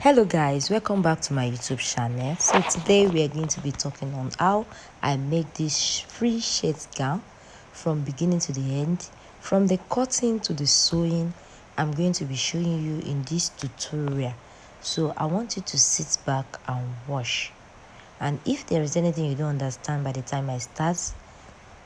Hello guys, welcome back to my YouTube channel. So today we are going to be talking on how I make this free shirt gown from beginning to the end, from the cutting to the sewing. I'm going to be showing you in this tutorial. So I want you to sit back and watch. And if there is anything you don't understand by the time I start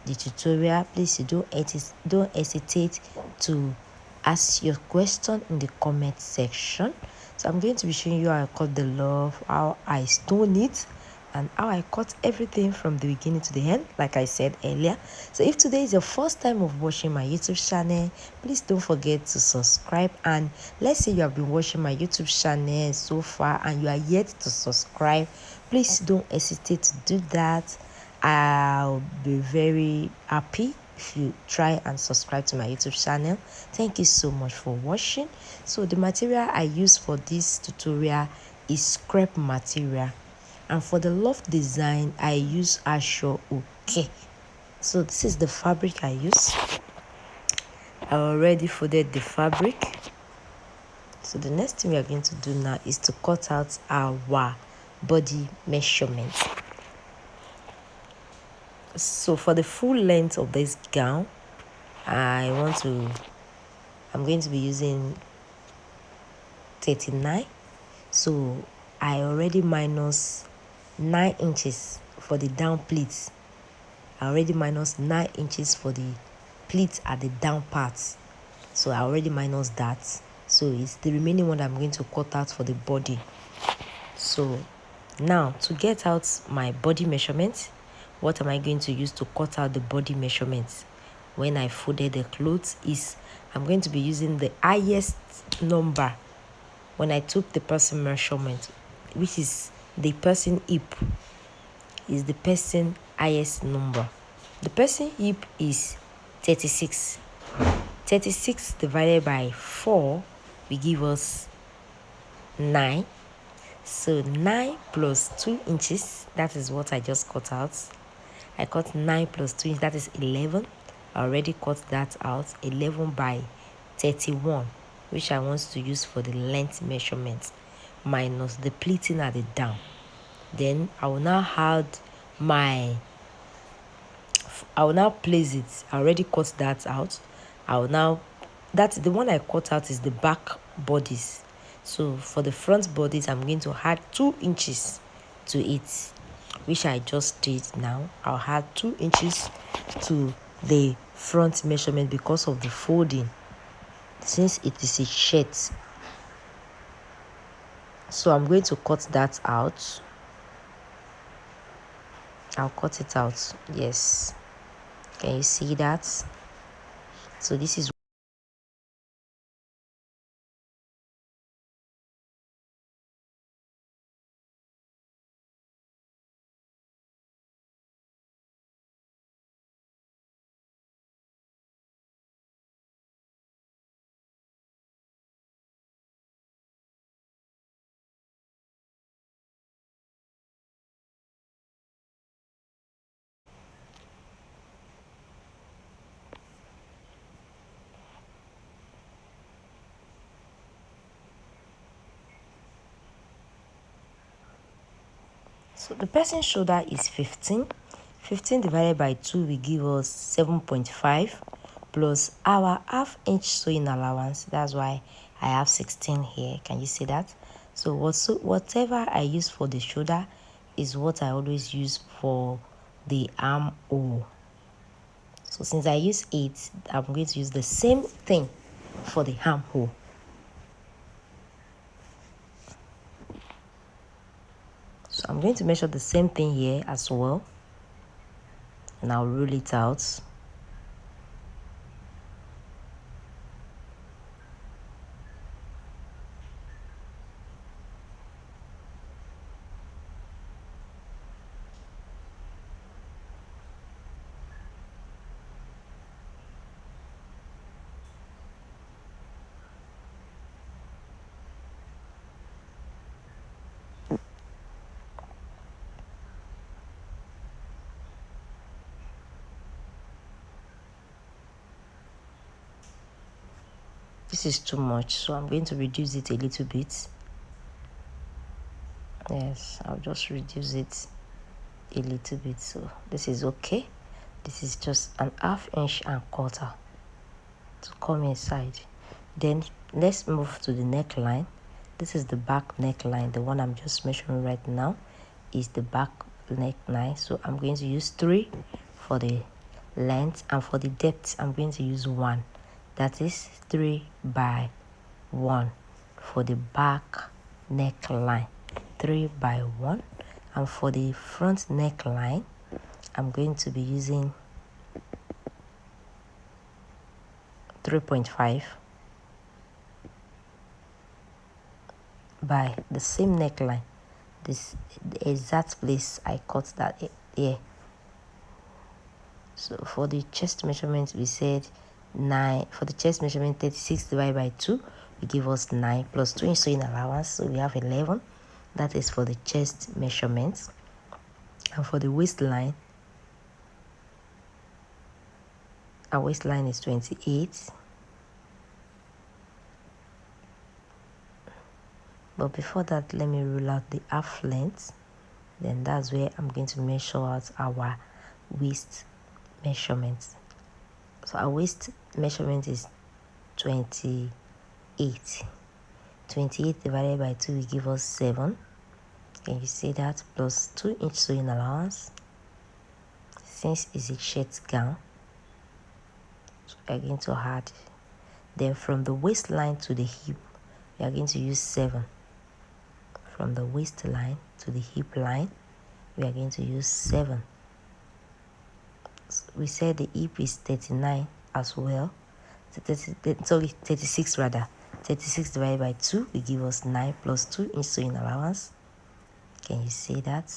the tutorial, please don't hesitate to ask your question in the comment section. So I'm going to be showing you how I cut the love, how I stone it, and how I cut everything from the beginning to the end, like I said earlier. So if today is your first time of watching my YouTube channel, please don't forget to subscribe. And let's say you have been watching my YouTube channel so far and you are yet to subscribe, please don't hesitate to do that. I'll be very happy if you try and subscribe to my YouTube channel. Thank you so much for watching. So the material I use for this tutorial is scrap material, and for the loft design I use Asho Okay. So this is the fabric I use. I already folded the fabric. So the next thing we are going to do now is to cut out our body measurement. So for the full length of this gown, I'm going to be using 39. So I already minus 9 inches for the down pleats. I already minus 9 inches for the pleats at the down parts. So I already minus that. So it's the remaining one that I'm going to cut out for the body. So now to get out my body measurement, what am I going to use to cut out the body measurements when I folded the clothes is I'm going to be using the highest number when I took the person measurement, which is the person hip, is the person highest number. The person hip is 36. 36 divided by 4 will give us 9. So 9 plus 2 inches, that is what I just cut out. I cut 9 plus 2 inches, that is 11. I already cut that out. 11 by 31, which I want to use for the length measurement, minus the pleating at the down. Then I will now place it. I already cut that out. The one I cut out is the back bodies. So for the front bodies, I'm going to add 2 inches to it, which I just did now. I'll add 2 inches to the front measurement because of the folding, since it is a shirt. So I'm going to cut that out. I'll cut it out. Yes. Can you see that? So this is so the person's shoulder is 15. 15 divided by 2 will give us 7.5 plus our half-inch sewing allowance. That's why I have 16 here. Can you see that? So whatever I use for the shoulder is what I always use for the armhole. So since I use 8, I'm going to use the same thing for the armhole. So I'm going to measure the same thing here as well, and I'll rule it out. This is too much, so I'm going to reduce it a little bit. Yes, I'll just reduce it a little bit. So this is okay. This is just an 1/2 inch and quarter to come inside. Then let's move to the neckline. This is the back neckline. The one I'm just measuring right now is the back neckline. So I'm going to use 3 for the length, and for the depth I'm going to use 1. That is 3 by 1 for the back neckline. 3 by 1. And for the front neckline I'm going to be using 3.5 by the same neckline, this the exact place I cut that here. So for the chest measurement we said 9. For the chest measurement, 36 divided by 2 will give us 9 plus 2 inch sewing allowance, so we have 11. That is for the chest measurements. And for the waistline, our waistline is 28. But before that, let me rule out the half length. Then that's where I'm going to measure out our waist measurements. So our waist measurement is 28. 28 divided by 2 will give us 7. Can you see that? Plus 2 inch sewing allowance. Since it's a shirt gown, so we are going to add. Then from the waistline to the hip, we are going to use 7. From the waistline to the hip line, we are going to use 7. So we said the hip is 39 as well. 36 rather. 36 divided by 2 will give us 9 plus 2 inch sewing allowance. Can you see that?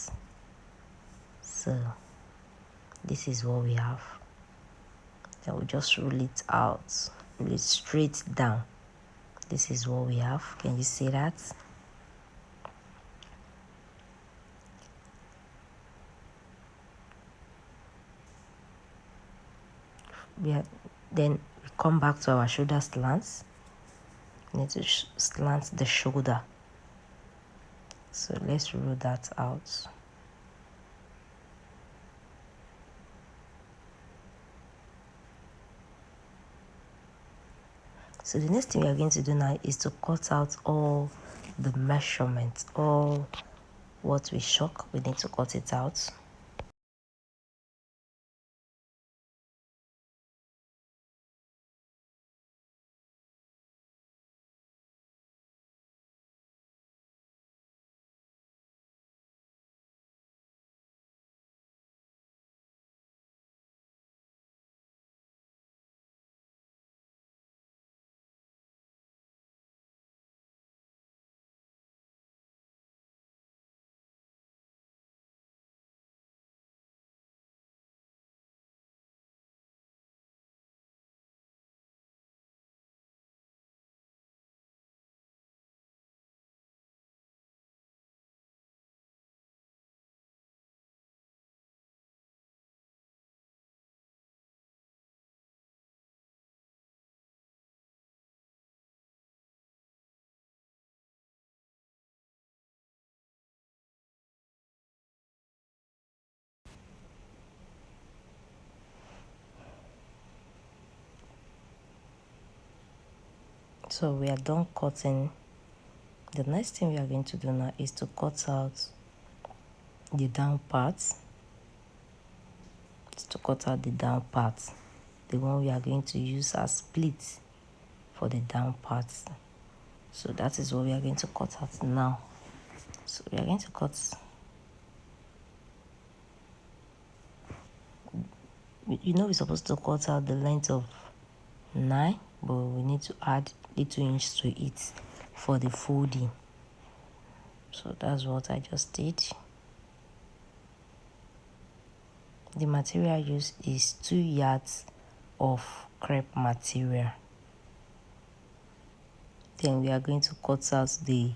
So this is what we have. Then we'll just rule it out, rule it straight down. This is what we have. Can you see that? Then we come back to our shoulder slants. We need to slant the shoulder. So let's rule that out. So the next thing we are going to do now is to cut out all the measurements, all what we shock, we need to cut it out. So we are done cutting. The next thing we are going to do now is to cut out the down parts. To cut out the down parts, the one we are going to use as split for the down parts. So that is what we are going to cut out now. So we are going to cut. You know we're supposed to cut out the length of 9, but we need to add little inch to it for the folding. So that's what I just did. The material used is 2 yards of crepe material. Then we are going to cut out the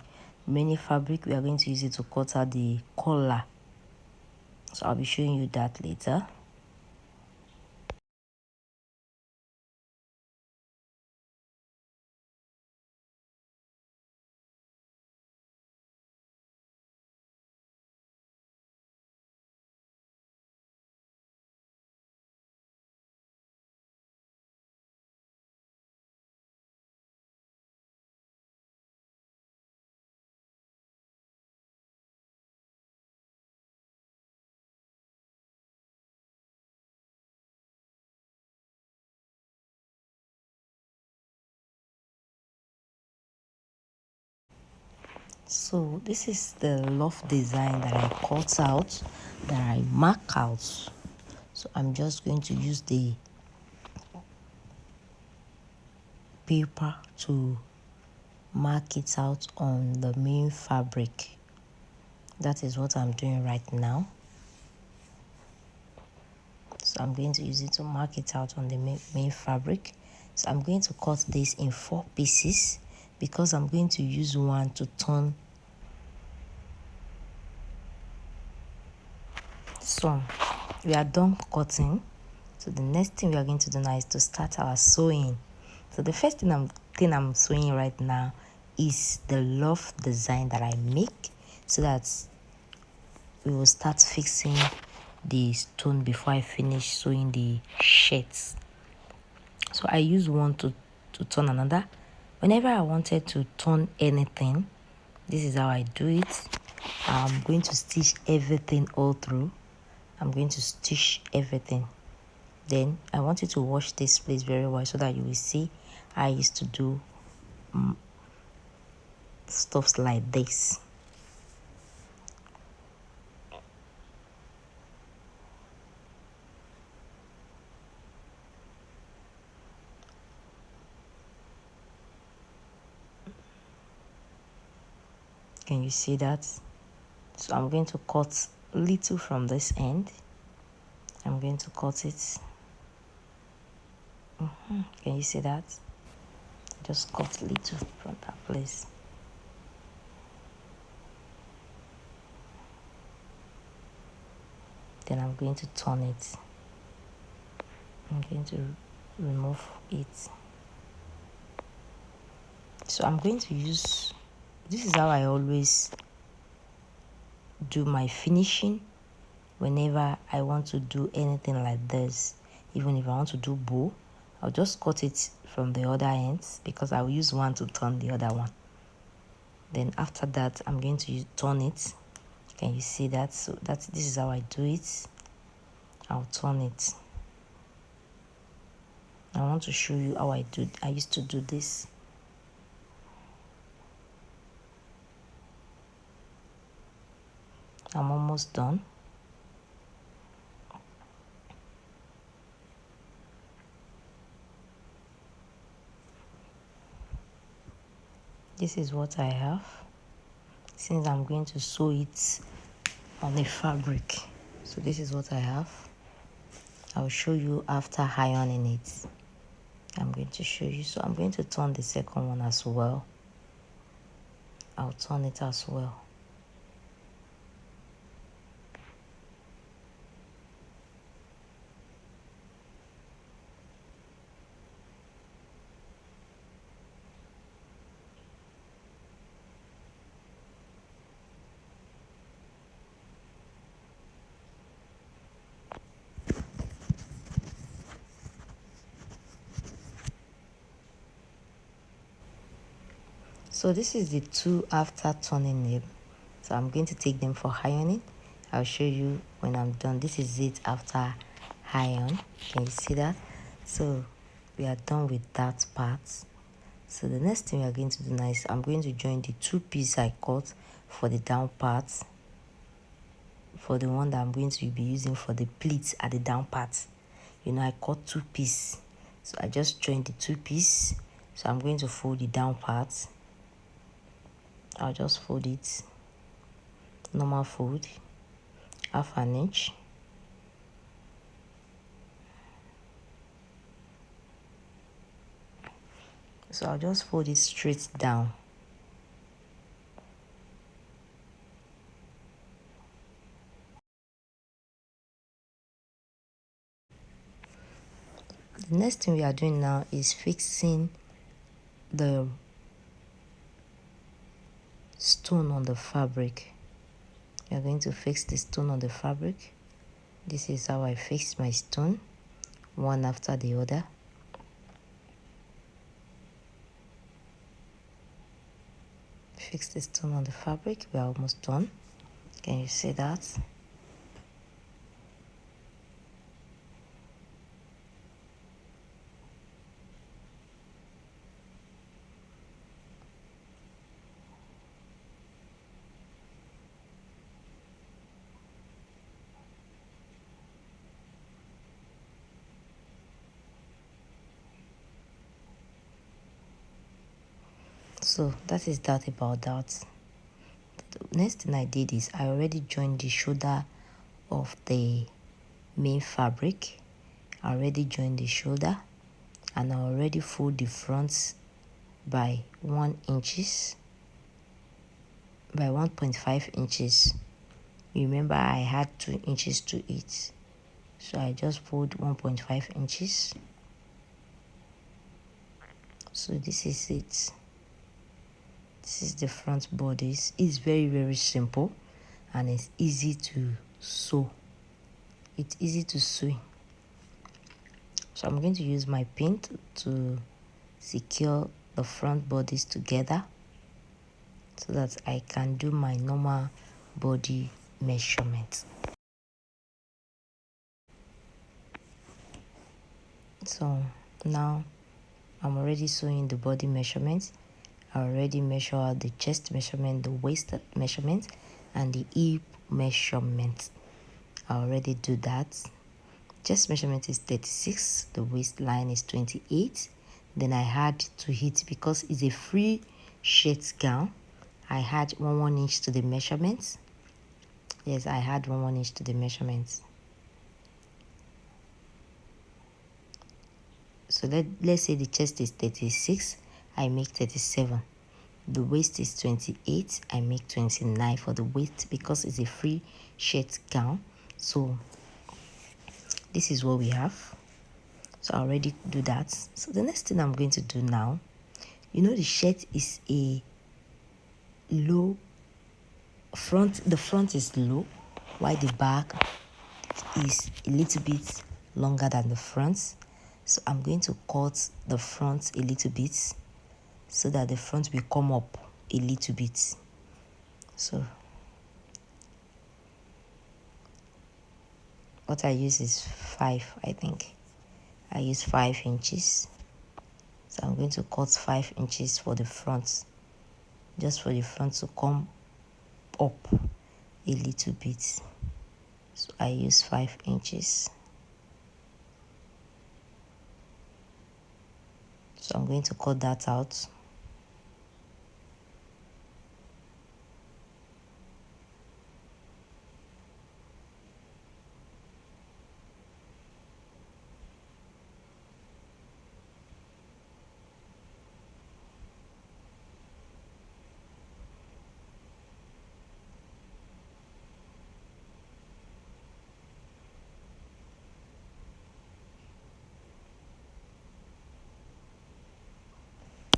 remaining fabric. We are going to use it to cut out the collar. So I'll be showing you that later. So this is the loft design that I cut out, that I mark out. So I'm just going to use the paper to mark it out on the main fabric. That is what I'm doing right now. So I'm going to use it to mark it out on the main fabric. So I'm going to cut this in 4 pieces because I'm going to use one to turn some. We are done cutting. So the next thing we are going to do now is to start our sewing. So the first thing I'm sewing right now is the loft design that I make, so that we will start fixing the stone before I finish sewing the shirts. So I use one to turn another. Whenever I wanted to turn anything, this is how I do it. I'm going to stitch everything all through. I'm going to stitch everything. Then I want you to watch this place very well so that you will see I used to do stuffs like this. Can you see that? So I'm going to cut little from this end. I'm going to cut it. Can you see that? Just cut little from that place. Then I'm going to turn it. I'm going to remove it. So I'm going to use, this is how I always do my finishing whenever I want to do anything like this. Even if I want to do bow, I'll just cut it from the other ends because I will use one to turn the other one. Then after that, I'm going to turn it. Can you see that? So this is how I do it. I'll turn it. I want to show you how I used to do this. I'm almost done. This is what I have, since I'm going to sew it on the fabric. So this is what I have. I'll show you after ironing it. I'm going to show you. So I'm going to turn the second one as well. I'll turn it as well. So this is the two after turning them. So I'm going to take them for ironing. I'll show you when I'm done. This is it after iron. Can you see that? So we are done with that part. So the next thing we are going to do now is I'm going to join the 2 pieces I cut for the down part, for the one that I'm going to be using for the pleats at the down part. You know, I cut 2 pieces, so I just joined the 2 pieces. So I'm going to fold the down part. I'll just fold it normal fold, half an inch. So I'll just fold it straight down. The next thing we are doing now is fixing the stone on the fabric. We are going to fix the stone on the fabric. This is how I fix my stone, one after the other. Fix the stone on the fabric. We are almost done. Can you see that? So that is that about that. The next thing I did is I already joined the shoulder of the main fabric. I already joined the shoulder, and I already fold the front by 1 inches by 1.5 inches. Remember, I had 2 inches to it, so I just fold 1.5 inches. So this is it. This is the front bodice. It's very simple, and it's easy to sew. It's easy to sew. So I'm going to use my pin to secure the front bodies together so that I can do my normal body measurement. So now I'm already sewing the body measurements. I already measure out the chest measurement, the waist measurement, and the hip measurement. I already do that. Chest measurement is 36, the waistline is 28. Then I had to hit, because it's a free shirt gown, I had 1 inch to the measurements. Yes, I had 1 inch to the measurements. So let's say the chest is 36, I make 37. The waist is 28, I make 29 for the waist, because it's a free shirt gown. So this is what we have. So I already do that. So the next thing I'm going to do now, the shirt is a low front. The front is low, while the back is a little bit longer than the front. So I'm going to cut the front a little bit so that the front will come up a little bit. So what I use is 5, I think. I use 5 inches. So I'm going to cut 5 inches for the front, just for the front to come up a little bit. So I use 5 inches. So I'm going to cut that out.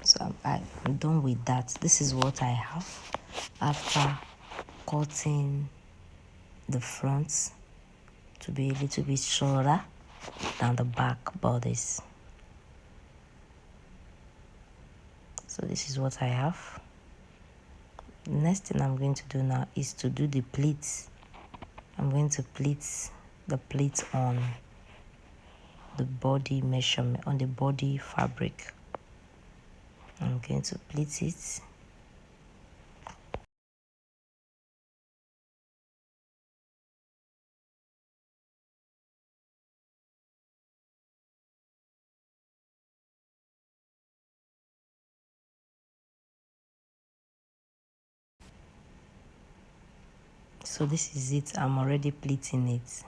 So I'm done with that. This is what I have after cutting the front to be a little bit shorter than the back bodies. So this is what I have. The next thing I'm going to do now is to do the pleats. I'm going to pleat the pleats on the body measurement, on the body fabric. I'm going to pleat it. So this is it. I'm already pleating it.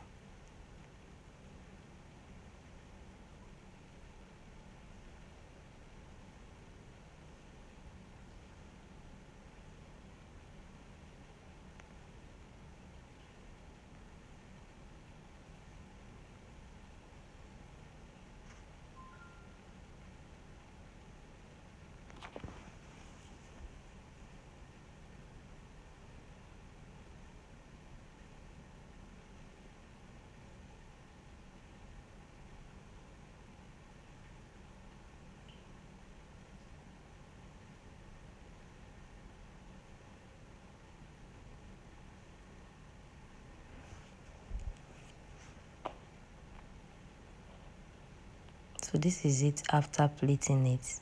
So this is it after pleating it.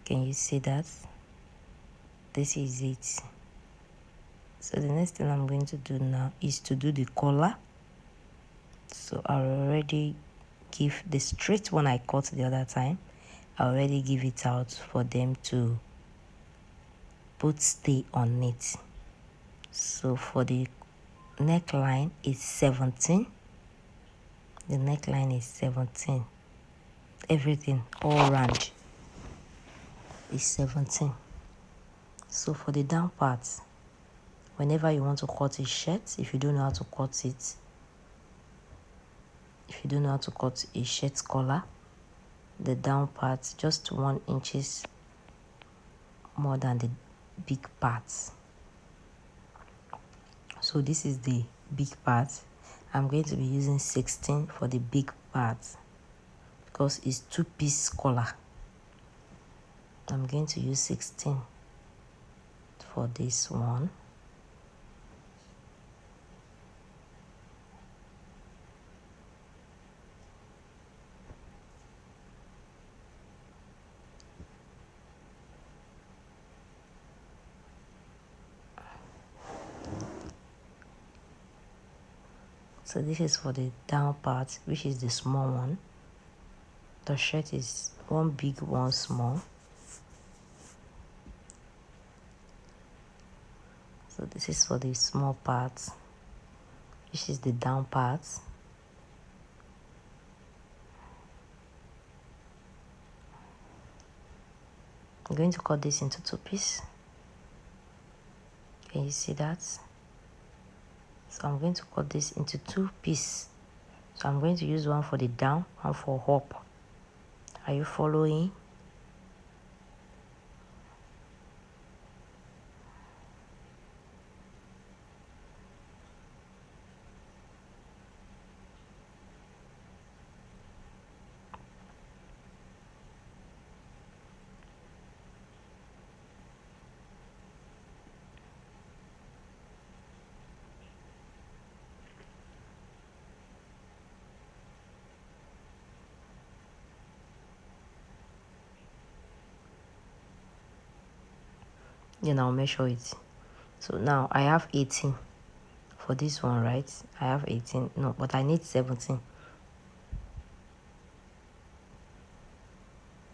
Can you see that? This is it. So the next thing I'm going to do now is to do the collar. So I already give the straight one I cut the other time. I already give it out for them to put stay on it. So for the neckline is 17. The neckline is 17. Everything all round is 17. So for the down part, whenever you want to cut a shirt, if you don't know how to cut it, if you don't know how to cut a shirt collar, the down part just 1 inches more than the big parts. So this is the big part. I'm going to be using 16 for the big part because it's 2-piece collar. I'm going to use 16 for this one. So this is for the down part, which is the small one. The shirt is one big, one small. So this is for the small part, which is the down part. I'm going to cut this into 2 pieces. Can you see that? So I'm going to cut this into 2 pieces. So I'm going to use one for the down, one for up. Are you following? Then I'll measure it. So now I have 18 for this one, right? I have 18. No, but I need 17.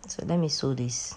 So let me sew this.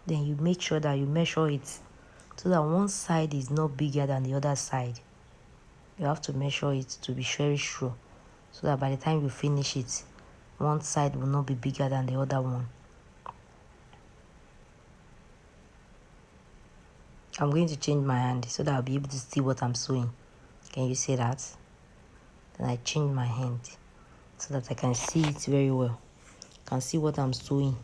Then you make sure that you measure it so that one side is not bigger than the other side. You have to measure it to be very sure so that by the time you finish it, one side will not be bigger than the other one. I'm going to change my hand so that I'll be able to see what I'm sewing. Can you see that? Then I change my hand so that I can see it very well. I can see what I'm sewing.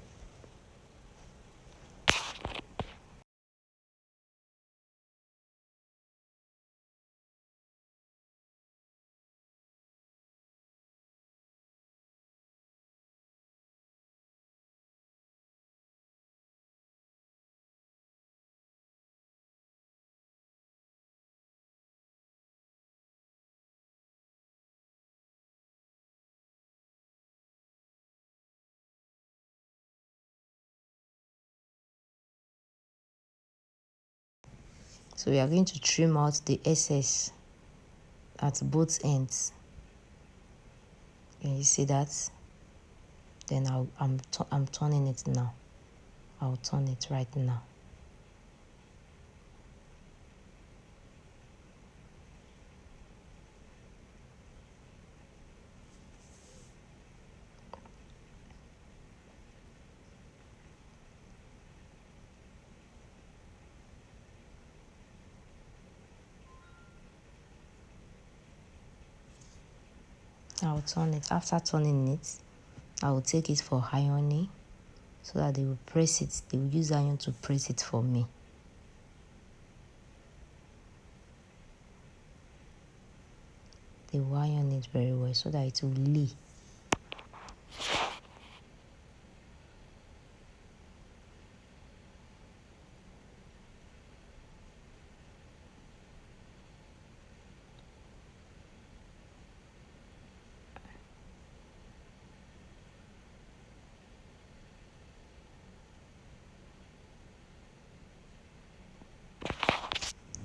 So we are going to trim out the excess at both ends. Can you see that? Then I'm turning it now. I'll turn it right now. I'll turn it. After turning it, I will take it for ironing so that they will press it. They will use iron to press it for me. They will iron it very well so that it will lay.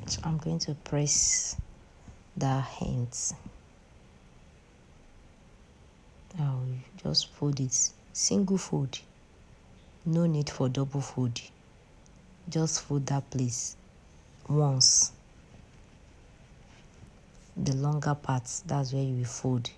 So I'm going to press the ends. I'll just fold it. Single fold. No need for double fold. Just fold that place once. The longer parts, that's where you will fold.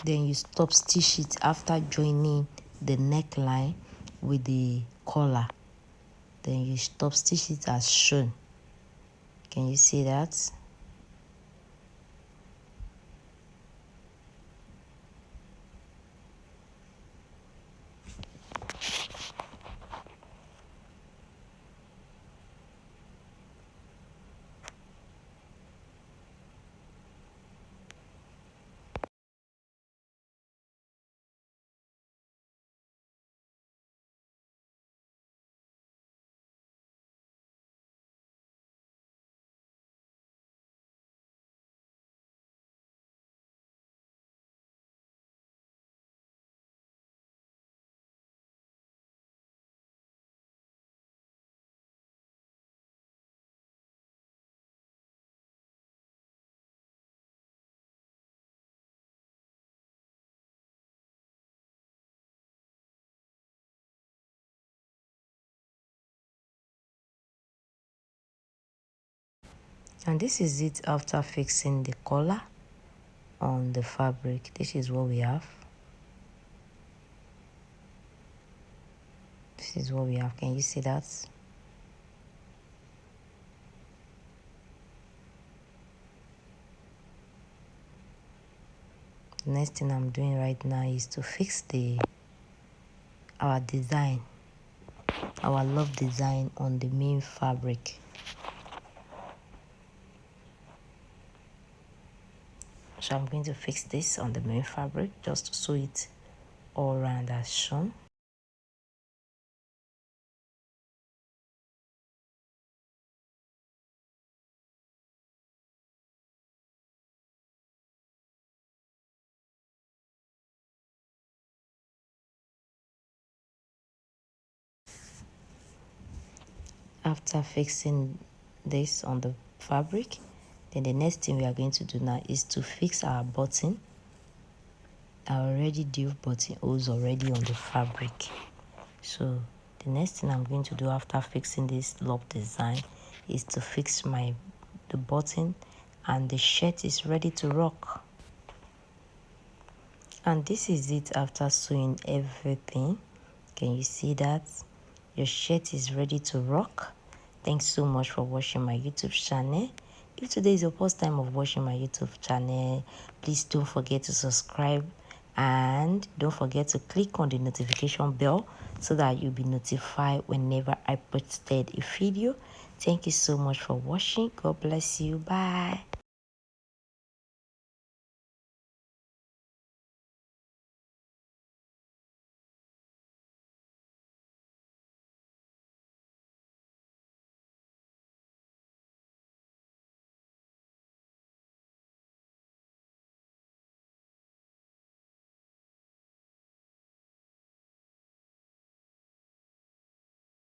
Then you stop stitch it after joining the neckline with the collar. Then you stop stitch it as shown. Can you see that? And this is it after fixing the collar on the fabric. This is what we have. This is what we have. Can you see that? The next thing I'm doing right now is to fix the our design, our love design on the main fabric. So I'm going to fix this on the main fabric just to sew it all around as shown. After fixing this on the fabric, then the next thing we are going to do now is to fix our button. I already do button holes already on the fabric. So the next thing I'm going to do after fixing this love design is to fix the button, and the shirt is ready to rock. And this is it after sewing everything. Can you see that? Your shirt is ready to rock. Thanks so much for watching my YouTube channel. If today is your first time of watching my YouTube channel, please don't forget to subscribe and don't forget to click on the notification bell so that you'll be notified whenever I posted a video. Thank you so much for watching. God bless you. Bye.